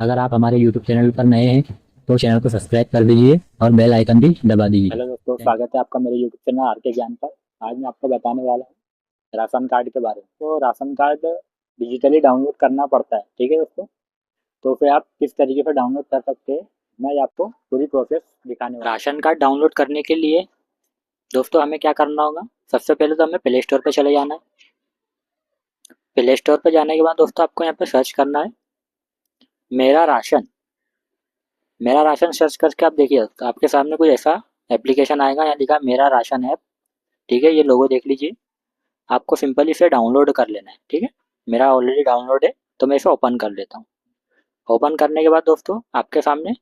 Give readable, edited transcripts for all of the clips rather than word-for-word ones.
अगर आप हमारे यूट्यूब चैनल पर नए हैं तो चैनल को सब्सक्राइब कर दीजिए और बेल आइकन भी दबा दीजिए। हेलो दोस्तों, स्वागत है आपका मेरे यूट्यूब चैनल आर के ज्ञान पर। आज मैं आपको बताने वाला हूँ राशन कार्ड के बारे में। तो राशन कार्ड डिजिटली डाउनलोड करना पड़ता है, ठीक है दोस्तों। तो फिर आप किस तरीके से डाउनलोड कर सकते हैं, मैं आपको पूरी प्रोसेस दिखाने वाला हूँ। राशन कार्ड डाउनलोड करने के लिए दोस्तों हमें क्या करना होगा, सबसे पहले तो हमें प्ले स्टोर पर चले जाना है। प्ले स्टोर पर जाने के बाद दोस्तों आपको यहाँ पर सर्च करना है मेरा राशन। मेरा राशन सर्च करके आप देखिए तो आपके सामने कुछ ऐसा एप्लीकेशन आएगा, यहाँ लिखा मेरा राशन ऐप, ठीक है। ये लोगो देख लीजिए। आपको सिंपली इसे डाउनलोड कर लेना है, ठीक है। मेरा ऑलरेडी डाउनलोड है तो मैं इसे ओपन कर लेता हूँ। ओपन करने के बाद दोस्तों आपके सामने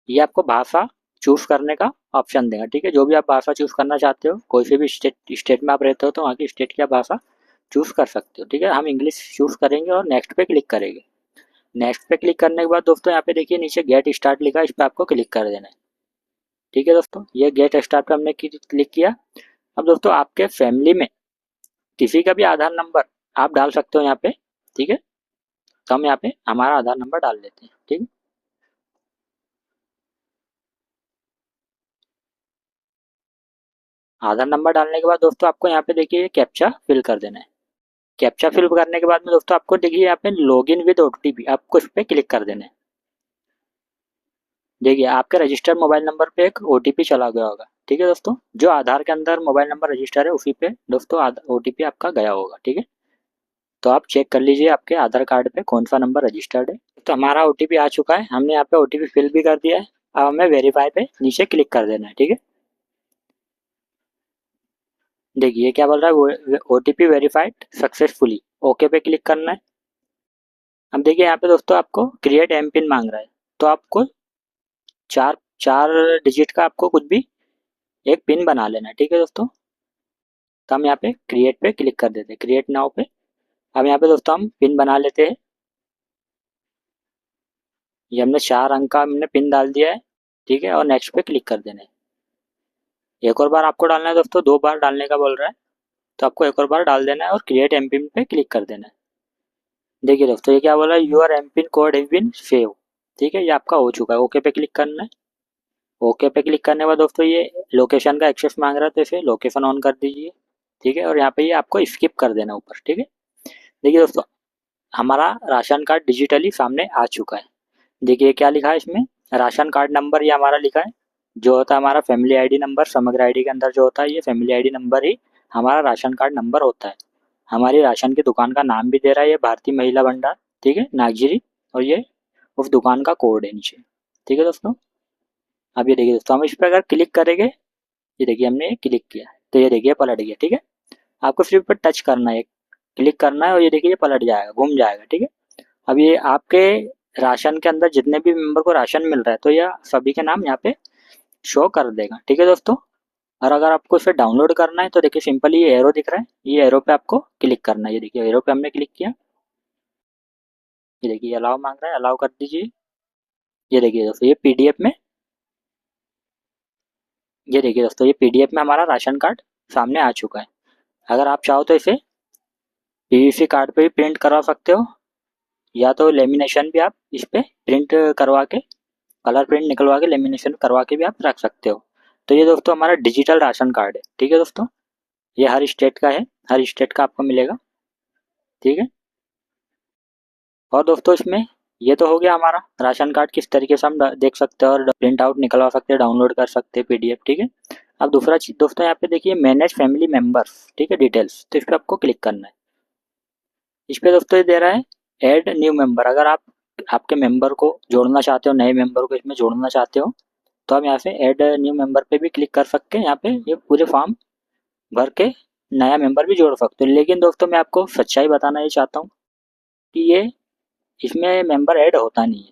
ये आपको भाषा चूज़ करने का ऑप्शन देगा, ठीक है। जो भी आप भाषा चूज़ करना चाहते हो, कोई से भी स्टेट में आप रहते हो तो वहाँ की स्टेट की आप भाषा चूज़ कर सकते हो, ठीक है। हम इंग्लिश चूज़ करेंगे और नेक्स्ट पे क्लिक करेंगे। नेक्स्ट पे क्लिक करने के बाद दोस्तों यहाँ पे देखिए नीचे गेट स्टार्ट लिखा है, इस पर आपको क्लिक कर देना है, ठीक है दोस्तों। ये गेट स्टार्ट पे हमने क्लिक किया। अब दोस्तों आपके फैमिली में किसी का भी आधार नंबर आप डाल सकते हो यहाँ पे, ठीक है। तो हम यहाँ पे हमारा आधार नंबर डाल देते हैं, ठीक है। आधार नंबर डालने के बाद दोस्तों आपको यहाँ पे देखिए कैप्चा फिल कर देना है। कैप्चा फिल करने के बाद में दोस्तों आपको देखिए यहाँ पे लॉग इन विद ओटीपी, आपको इस पर क्लिक कर देना है। देखिए आपके रजिस्टर्ड मोबाइल नंबर पे एक ओटीपी चला गया होगा, ठीक है दोस्तों। जो आधार के अंदर मोबाइल नंबर रजिस्टर है उसी पे दोस्तों ओटीपी आपका गया होगा, ठीक है। तो आप चेक कर लीजिए आपके आधार कार्ड पे कौन सा नंबर रजिस्टर्ड है। तो हमारा ओटीपी आ चुका है, हमने यहाँ पे ओटीपी फिल भी कर दिया है। अब हमें वेरीफाई पे नीचे क्लिक कर देना है, ठीक है। देखिए क्या बोल रहा है, ओटीपी वेरीफाइड सक्सेसफुली, ओके पे क्लिक करना है। अब देखिए यहाँ पे दोस्तों आपको क्रिएट एम पिन मांग रहा है, तो आपको चार चार डिजिट का आपको कुछ भी एक पिन बना लेना है, ठीक है दोस्तों। तो हम यहाँ पे क्रिएट पे क्लिक कर देते हैं, क्रिएट नाउ पे। अब यहाँ पे दोस्तों हम पिन बना लेते हैं। ये हमने 4 अंक का हमने पिन डाल दिया है, ठीक है। और नेक्स्ट पे क्लिक कर देना है। एक और बार आपको डालना है दोस्तों, 2 बार डालने का बोल रहा है, तो आपको एक और बार डाल देना है और क्रिएट एम पिन पे क्लिक कर देना है। देखिए दोस्तों ये क्या बोला, your M PIN code has been save, ठीक है। ये आपका हो चुका है, ओके पे क्लिक करना है। ओके पे क्लिक करने के बाद दोस्तों ये लोकेशन का एक्सेस मांग रहा है, तो इसे लोकेशन ऑन कर दीजिए, ठीक है। और यहाँ पे ये आपको स्किप कर देना ऊपर, ठीक है। देखिए दोस्तों हमारा राशन कार्ड डिजिटली सामने आ चुका है। देखिए क्या लिखा है इसमें, राशन कार्ड नंबर ये हमारा लिखा है, जो होता है हमारा फैमिली आईडी नंबर। समग्र आईडी के अंदर जो होता है ये फैमिली आईडी नंबर ही हमारा राशन कार्ड नंबर होता है। हमारी राशन की दुकान का नाम भी दे रहा है ये भारतीय महिला भंडार, ठीक है, नागजिरी। और ये उस दुकान का कोड है नीचे, ठीक है दोस्तों। अब ये देखिए दोस्तों हम इस पर अगर क्लिक करेंगे, ये देखिए हमने क्लिक किया तो ये देखिए पलट गया, ठीक है। आपको सिर्फ पर टच करना है, क्लिक करना है और ये देखिए ये पलट जाएगा, घूम जाएगा, ठीक है। अब ये आपके राशन के अंदर जितने भी मेंबर को राशन मिल रहा है तो यह सभी के नाम यहाँ पे शो कर देगा, ठीक है दोस्तों। और अगर आपको इसे डाउनलोड करना है तो देखिए सिंपली ये एरो दिख रहा है, ये एरो पे आपको क्लिक करना है। ये देखिए एरो पे हमने क्लिक किया, ये देखिए अलाउ मांग रहा है, अलाउ कर दीजिए। ये देखिए दोस्तों ये पीडीएफ में, ये देखिए दोस्तों ये पीडीएफ में हमारा राशन कार्ड सामने आ चुका है। अगर आप चाहो तो इसे पीवीसी कार्ड पे भी प्रिंट करवा सकते हो, या तो लेमिनेशन भी आप इस पे प्रिंट करवा के, कलर प्रिंट निकलवा के लेमिनेशन करवा के भी आप रख सकते हो। तो ये दोस्तों हमारा डिजिटल राशन कार्ड है, ठीक है दोस्तों। ये हर स्टेट का है, हर स्टेट का आपको मिलेगा, ठीक है। और दोस्तों इसमें ये तो हो गया हमारा राशन कार्ड किस तरीके से हम देख सकते हैं और प्रिंट आउट निकलवा सकते हैं, डाउनलोड कर सकते हैं पीडीएफ, ठीक है। अब दूसरा चीज दोस्तों यहाँ पे देखिए मैनेज फैमिली मेंबर्स, ठीक है, डिटेल्स, तो इस पर आपको क्लिक करना है। इस पे दोस्तों ये दे रहा है ऐड न्यू मेंबर। अगर आप आपके मेंबर को जोड़ना चाहते हो, नए मेंबर को इसमें जोड़ना चाहते हो, तो हम यहाँ से ऐड न्यू मेंबर पे भी क्लिक कर सकते हैं। यहाँ पे ये पूरे फॉर्म भर के नया मेंबर भी जोड़ सकते हो। लेकिन दोस्तों मैं आपको सच्चाई बताना ये चाहता हूँ कि ये इसमें मेंबर ऐड होता नहीं है,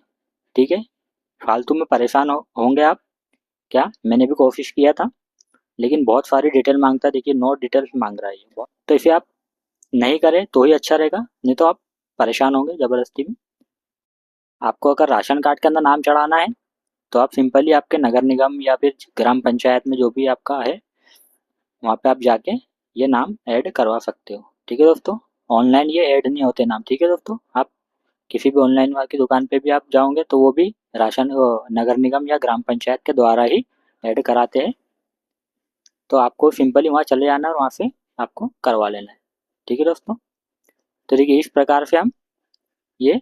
ठीक है। फालतू में परेशान होंगे आप। क्या, मैंने भी कोशिश किया था लेकिन बहुत सारी डिटेल मांगता है, देखिए नो डिटेल्स मांग रहा है ये बहुत। तो इसे आप नहीं करें तो ही अच्छा रहेगा, नहीं तो आप परेशान होंगे ज़बरदस्ती में। आपको अगर राशन कार्ड के अंदर नाम चढ़ाना है तो आप सिंपली आपके नगर निगम या फिर ग्राम पंचायत में जो भी आपका है वहाँ पे आप जाके ये नाम ऐड करवा सकते हो, ठीक है दोस्तों। ऑनलाइन ये ऐड नहीं होते नाम, ठीक है दोस्तों। आप किसी भी ऑनलाइन की दुकान पे भी आप जाओगे तो वो भी राशन नगर निगम या ग्राम पंचायत के द्वारा ही ऐड कराते हैं। तो आपको सिंपली वहाँ चले जाना और वहाँ से आपको करवा लेना है, ठीक है दोस्तों। तो देखिए इस प्रकार से हम ये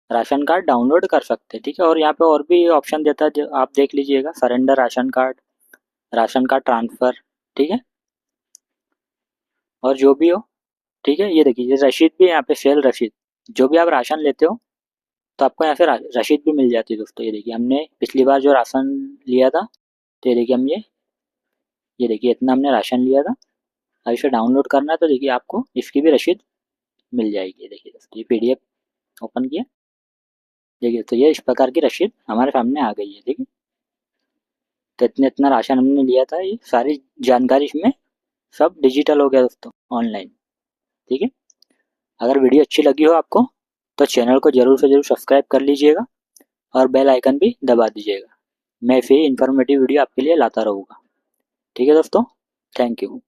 राशन कार्ड डाउनलोड कर सकते हैं, ठीक है। और यहाँ पे और भी ऑप्शन देता है, जो आप देख लीजिएगा, सरेंडर राशन कार्ड ट्रांसफ़र, ठीक है। और जो भी हो, ठीक है। ये देखिए ये रसीद भी है यहाँ पे, सेल रसीद, जो भी आप राशन लेते हो तो आपको यहाँ से रसीद भी मिल जाती है दोस्तों। ये देखिए हमने पिछली बार जो राशन लिया था, तो ये देखिए हम ये देखिए इतना हमने राशन लिया था। अब इसे डाउनलोड करना है तो देखिए आपको इसकी भी रसीद मिल जाएगी। ये देखिए दोस्तों, ये PDF ओपन किया, देखिए तो ये इस प्रकार की रसीद हमारे सामने आ गई है, ठीक है। तो इतना राशन हमने लिया था, ये सारी जानकारी इसमें सब डिजिटल हो गया दोस्तों, ऑनलाइन, ठीक है। अगर वीडियो अच्छी लगी हो आपको तो चैनल को ज़रूर से ज़रूर सब्सक्राइब कर लीजिएगा और बेल आइकन भी दबा दीजिएगा। मैं ऐसे ही इन्फॉर्मेटिव वीडियो आपके लिए लाता रहूँगा, ठीक है दोस्तों। Thank you.